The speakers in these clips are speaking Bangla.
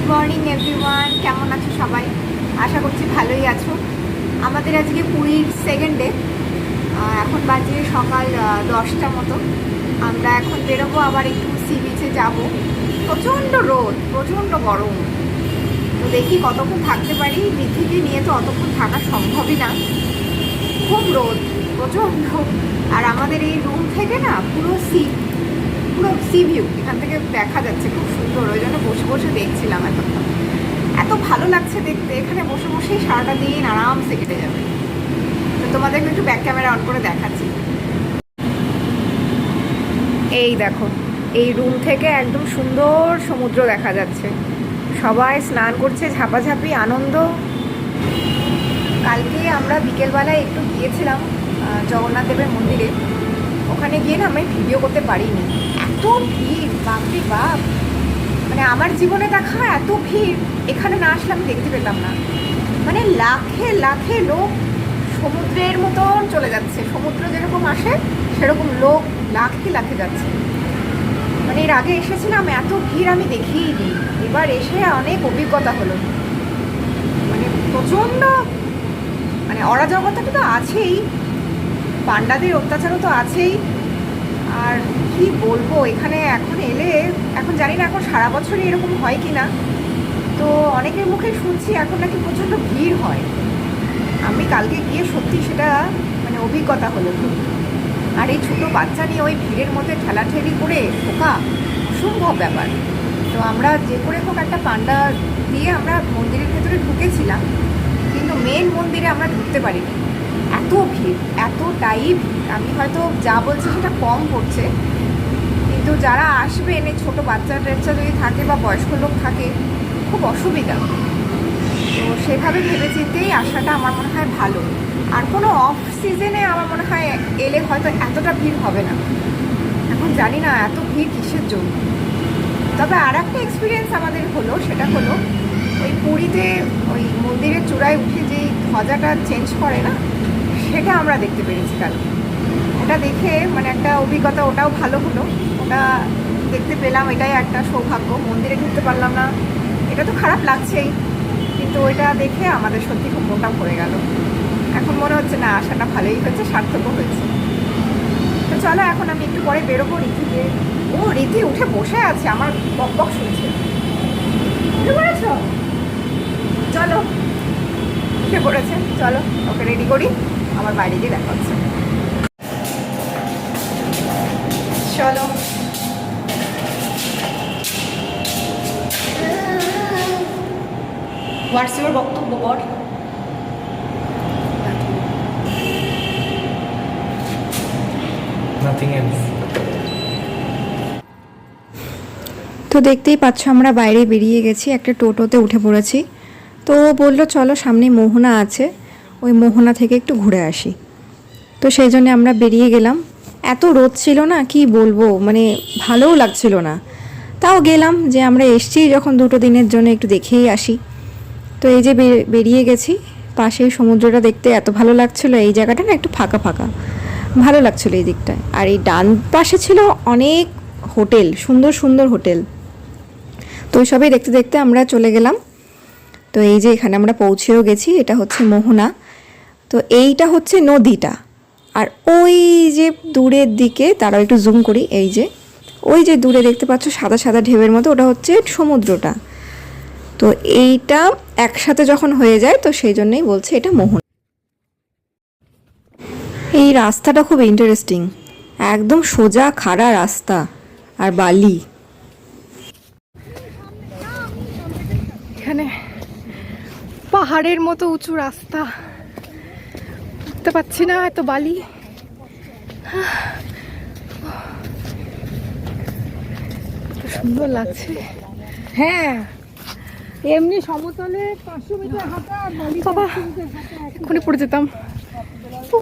মর্নিং এভরিওয়ান, কেমন আছো সবাই? আশা করছি ভালোই আছো। আমাদের আজকে পুরীর সেকেন্ড ডে। এখন বাজে সকাল 10টা মতো। আমরা এখন বেরোবো, আবার একটু সি বিচে যাবো। প্রচণ্ড রোদ, প্রচণ্ড গরম। তো দেখি কতক্ষণ থাকতে পারি। ঋদ্ধিকে নিয়ে তো অতক্ষণ থাকা সম্ভবই না, খুব রোদ, প্রচণ্ড। আর আমাদের এই রুম থেকে না পুরো সি ভিউ এখান থেকে দেখা যাচ্ছে, খুব সুন্দর। ওই জন্য বসে বসে দেখছিলাম এতক্ষণ। এত ভালো লাগছে দেখতে, এখানে বসে বসেই সারাটা দিন আরামসে কেটে যাবে। তো তোমাদেরকে একটু ব্যাক ক্যামেরা অন করে দেখাচ্ছি। এই দেখো, এই রুম থেকে একদম সুন্দর সমুদ্র দেখা যাচ্ছে। সবাই স্নান করছে, ঝাপাঝাপি আনন্দ। কালকে আমরা বিকেলবেলায় একটু গিয়েছিলাম জগন্নাথ দেবের মন্দিরে। ওখানে গিয়ে না আমি ভিডিও করতে পারিনি, এত ভিড়, বাপরে বাপ। মানে আমার জীবনে দেখা এত ভিড় এখানে না আসলে আমি দেখতে পেতাম না। মানে লাখে লাখে লোক সমুদ্রের মতন চলে যাচ্ছে। সমুদ্র যেরকম আসে সেরকম লোক লাখে লাখে যাচ্ছে। মানে এর আগে এসেছিলাম, এত ভিড় আমি দেখিইনি। এবার এসে অনেক অভিজ্ঞতা হলো। মানে প্রচণ্ড, মানে অরাজকতাটা তো আছেই, পান্ডাদের অত্যাচারও তো আছেই। আর কি বলবো, এখানে এখন এলে, এখন জানি না এখন সারা বছরই এরকম হয় কি না। তো অনেকের মুখে শুনছি এখন নাকি প্রচণ্ড ভিড় হয়। আমি কালকে গিয়ে সত্যি সেটা মানে অভিজ্ঞতা হলো খুব। আর এই ছোটো বাচ্চা নিয়ে ওই ভিড়ের মধ্যে ঠেলাঠেলি করে ঢোকা অসম্ভব ব্যাপার। তো আমরা যে করে হোক একটা পান্ডা দিয়ে আমরা মন্দিরের ভেতরে ঢুকেছিলাম, কিন্তু মেন মন্দিরে আমরা ঢুকতে পারিনি। এত ভিড়, এতটাই ভিড়। আমি হয়তো যা বলছি সেটা কম পড়ছে, কিন্তু যারা আসবেন, এই ছোটো বাচ্চা টাচ্চা যদি থাকে বা বয়স্ক লোক থাকে, খুব অসুবিধা। তো সেভাবে ভেবেচিন্তেই আসাটা আমার মনে হয় ভালো। আর কোনো অফ সিজনে আমার মনে হয় এলে হয়তো এতটা ভিড় হবে না। এখন জানি না এত ভিড় কিসের জন্য। তবে আর একটা এক্সপিরিয়েন্স আমাদের হলো, সেটা হলো ওই পুরীতে ওই মন্দিরের চূড়ায় উঠে যেই ধ্বজাটা চেঞ্জ করে না, সেটা আমরা দেখতে পেরেছি কালকে। ওটা দেখে মানে একটা অভিজ্ঞতা, ওটাও ভালো হলো। ওটা দেখতে পেলাম, এটাই একটা সৌভাগ্য। মন্দিরে ঢুকতে পারলাম না, এটা তো খারাপ লাগছেই, কিন্তু ওইটা দেখে আমাদের সত্যি খুব মোটা পড়ে গেল। এখন মনে হচ্ছে না, আশাটা ভালোই হয়েছে, সার্থকও হয়েছে। তো চলো, এখন আমি একটু পরে বেরোবো। রীতিকে, ও রীতি উঠে বসে আছে, আমার বক বক শুনছে। উঠে পড়েছ? চলো, উঠে পড়েছে, চলো ওকে রেডি করি, আমার বাইরে গিয়ে দেখা হচ্ছে। চলো। হোয়াটস ইউর বক্তব্য বল। Nothing else. তো দেখতেই পাচ্ছ আমরা বাইরে বেরিয়ে গেছি, একটা টোটোতে উঠে পড়েছি। তো ও বললো চলো, সামনে মোহনা আছে, ওই মোহনা থেকে একটু ঘুরে আসি। তো সেই জন্য আমরা বেরিয়ে গেলাম। এত রোদ ছিল না, কি বলবো, মানে ভালোও লাগছিল না। তাও গেলাম, যে আমরা এসছি যখন 2 দিনের জন্য একটু দেখেই আসি। তো এই যে বেরিয়ে গেছি, পাশেই সমুদ্রটা দেখতে এত ভালো লাগছিল। এই জায়গাটা না একটু ফাঁকা ফাঁকা, ভালো লাগছিল এই দিকটায়। আর এই ডান পাশে ছিল অনেক হোটেল, সুন্দর সুন্দর হোটেল। তো ওই সবই দেখতে দেখতে আমরা চলে গেলাম। তো এই যে এখানে আমরা পৌঁছেও গেছি, এটা হচ্ছে মোহনা। তো এইটা হচ্ছে নদীটা। আর ওই যে দূরের দিকে, তারাও একটু জুম করি, এই যে ওই যে দূরে দেখতে পাচ্ছ সাদা সাদা ঢেউয়ের মতো, ওটা হচ্ছে সমুদ্রটা। তো এইটা একসাথে যখন হয়ে যায়, তো সেই জন্যই বলছে এটা মোহনা। এই রাস্তাটা খুব ইন্টারেস্টিং, একদম সোজা খাড়া রাস্তা আর বালি। এখানে পাহাড়ের মতো উঁচু রাস্তা, উঠতে পারছি না, এত বালি। সুন্দর লাগছে। হ্যাঁ, এমনি সমতলে 500 মিটার হাঁটা আর বালি বাবা, 400 মিটার হাঁটা এক্ষুনি পড়ে যেতাম। তো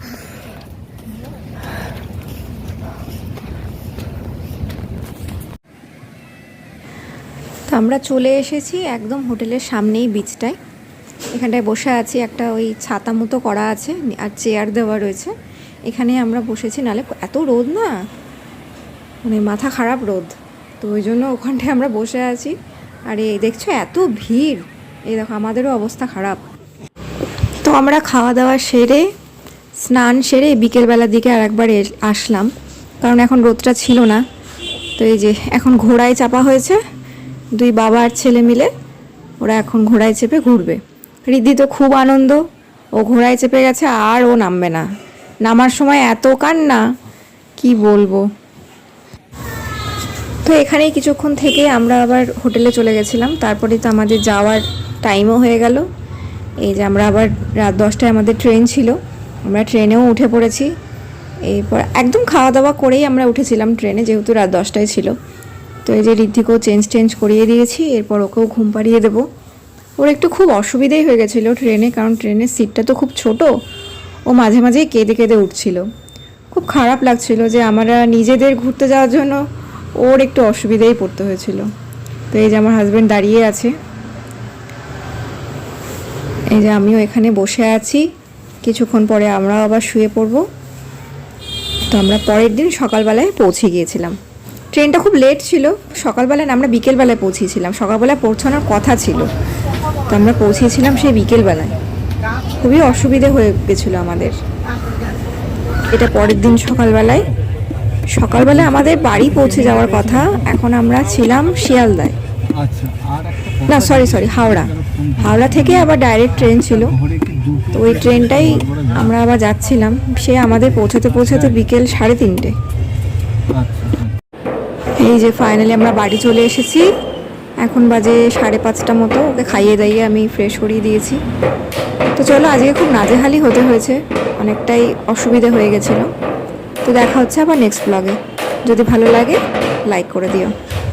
আমরা চলে এসেছি একদম হোটেলের সামনেই, বিচটায়। এখানটায় বসে আছি, একটা ওই ছাতা মতো করা আছে আর চেয়ার দেওয়া রয়েছে, এখানে আমরা বসেছি। নালে এত রোদ না, মানে মাথা খারাপ রোদ। তো ওই জন্য ওখানটায় আমরা বসে আছি। আর এই দেখছো এত ভিড়, এই দেখো আমাদেরও অবস্থা খারাপ। তো আমরা খাওয়া দাওয়া সেরে স্নান সেরে বিকেলবেলার দিকে আর একবার আসলাম, কারণ এখন রোদটা ছিল না। তো এই যে এখন ঘোড়ায় চাপা হয়েছে, দুই বাবা আর ছেলে মিলে ওরা এখন ঘোড়ায় চেপে ঘুরবে। রিদ্ধি তো খুব আনন্দ, ও ঘোড়ায় চেপে গেছে আর ও নামবে না। নামার সময় এত কান্না কি বলবো। তো এখানেই কিছুক্ষণ থেকে আমরা আবার হোটেলে চলে গেছিলাম, তারপরে তো আমাদের যাওয়ার টাইমও হয়ে গেল। এই যে আমরা আবার রাত 10টায় আমাদের ট্রেন ছিল, আমরা ট্রেনেও উঠে পড়েছি। এরপর একদম খাওয়া দাওয়া করেই আমরা উঠেছিলাম ট্রেনে, যেহেতু রাত 10টায় ছিল। তো এই যে ঋদ্ধিকেও চেঞ্জ করিয়ে দিয়েছি, এরপর ওকেও ঘুম পাড়িয়ে দেবো। ওর একটু খুব অসুবিধাই হয়ে গেছিলো ট্রেনে, কারণ ট্রেনের সিটটা তো খুব ছোট। ও মাঝে মাঝেই কেঁদে কেঁদে উঠছিল, খুব খারাপ লাগছিল যে আমরা নিজেদের ঘুরতে যাওয়ার জন্য ওর একটু অসুবিধাই পড়তে হয়েছিল। তো এই যে আমার হাজব্যান্ড দাঁড়িয়ে আছে, এই যে আমিও এখানে বসে আছি। কিছুক্ষণ পরে আমরাও আবার শুয়ে পড়বো। তো আমরা পরের দিন সকালবেলায় পৌঁছে গিয়েছিলাম। ট্রেনটা খুব লেট ছিল, সকালবেলায় না, আমরা বিকেলবেলায় পৌঁছেছিলাম। সকালবেলায় পৌঁছানোর কথা ছিল, তো আমরা পৌঁছেছিলাম সেই বিকেলবেলায়। খুবই অসুবিধে হয়ে গেছিলো আমাদের। এটা পরের দিন সকালবেলায় আমাদের বাড়ি পৌঁছে যাওয়ার কথা। এখন আমরা ছিলাম শিয়ালদায়, না সরি হাওড়া থেকে আবার ডাইরেক্ট ট্রেন ছিল। তো ওই ট্রেনটাই আমরা আবার যাচ্ছিলাম। সে আমাদের পৌঁছাতে বিকেল 3:30। এই যে ফাইনালি আমরা বাড়ি চলে এসেছি। এখন বাজে 5:30 মতো। ওকে খাইয়ে দাইয়ে আমি ফ্রেশ করিয়ে দিয়েছি। তো চলো, আজকে খুব নাজেহালি হতে হয়েছে, অনেকটাই অসুবিধা হয়ে গেছিলো। তো দেখা হচ্ছে আবার নেক্সট ব্লগে। যদি ভালো লাগে লাইক করে দিও।